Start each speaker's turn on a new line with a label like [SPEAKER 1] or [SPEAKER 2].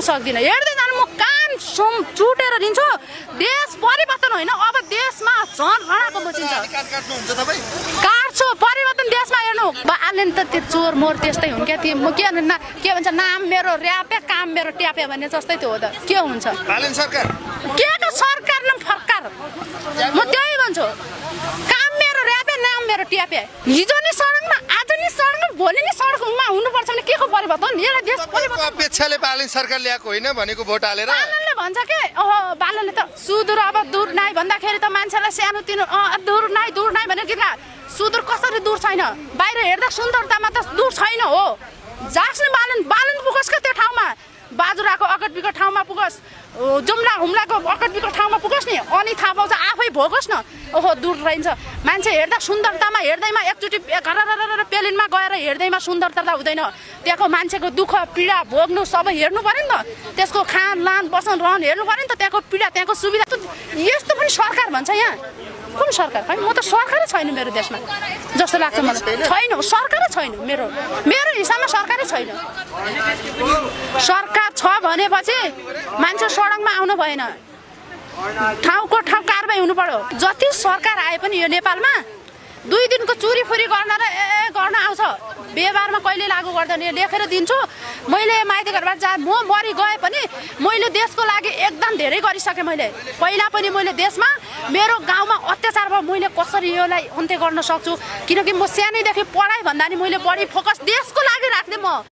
[SPEAKER 1] सक्दिनँ हेर्दै जानु म कान सुम चुटेर दिन्छु देश परिवर्तन होइन अब देशमा झन् रणाको बसिन्छ काट्छु परिवर्तन देशमा हेर्नु बाले त त्यो चोर मोर त्यस्तै हुन् क्या त्यो म के भन्छ नाम मेरो र्यापे काम मेरो ट्यापे भन्ने जस्तै त्यो हो त के हुन्छ
[SPEAKER 2] सरकार
[SPEAKER 1] के को सरकार न फर्कार म त्यही भन्छु काम मेरो र्यापे नाम मेरो ट्यापे हिजो नि सडकमा आज नि सडकमा भोलि नि सडकमा हुनुपर्छ भने के को परिवर्तन यसलाई देश परिवर्तन
[SPEAKER 2] अपेक्षाले बालन सरकार ल्याएको होइन भनेको भोट हालेर
[SPEAKER 1] बालनले भन्छ के ओहो बालनले त सुदूर अब दूर नाइ भन्दाखेरि त मान्छेलाई सानो तिनो दूर नाइ भनेर कि सुदूर कसरी दूर छैन बाहिर हेर्दा सुन्दरतामा त दूर छैन हो जाक्स नि बालन पुगोस् के त्यो ठाउँमा बाजुराको अकट बिकट ठाउँमा पुगोस् जुम्ला हुम्लाको अकट बिकट ठाउँमा पुगोस् नि अनि थाहा पाउँछ आफै भोगोस् न ओहो दूर रहन्छ मान्छे हेर्दा सुन्दरतामा हेर्दैमा एकचोटि पेलिनमा गएर हेर्दैमा सुन्दरता हुँदैन त्यहाँको मान्छेको दुःख पीडा भोग्नु सबै हेर्नु पर्यो नि त त्यसको खान लान बसन रहन हेर्नु पर्यो नि त त्यहाँको पीडा त्यहाँको सुविधा यस्तो पनि सरकार भन्छ यहाँ कुन सरकार खै म त सरकारै छैन मेरो देशमा जस्तो लाग्छ मलाई छैन सरकारै छैन मेरो हिसाबमा सरकारै छैन सरकार छ भनेपछि मान्छे सडकमा आउनु भएन ठाउँको ठाउँ कारबाही हुनु पर्यो जति सरकार आए पनि यो नेपालमा 2 दिनको चोरी फुरी गर्न आउँछ व्यवहारमा कहिले लागू गर्दैन लेखेर दिन्छु मैले माइती घरबाट जा म मरि गए पनि मैले देशको लागि एकदम धेरै गरिसकेँ मैले पहिला पनि मैले देशमा मेरो गाउँमा अत्याचार भयो मैले कसरी योलाई अन्त्य गर्न सक्छु किनकि म सानैदेखि पढाइ भन्दा नि मैले बढी फोकस देशको लागि राख्ने म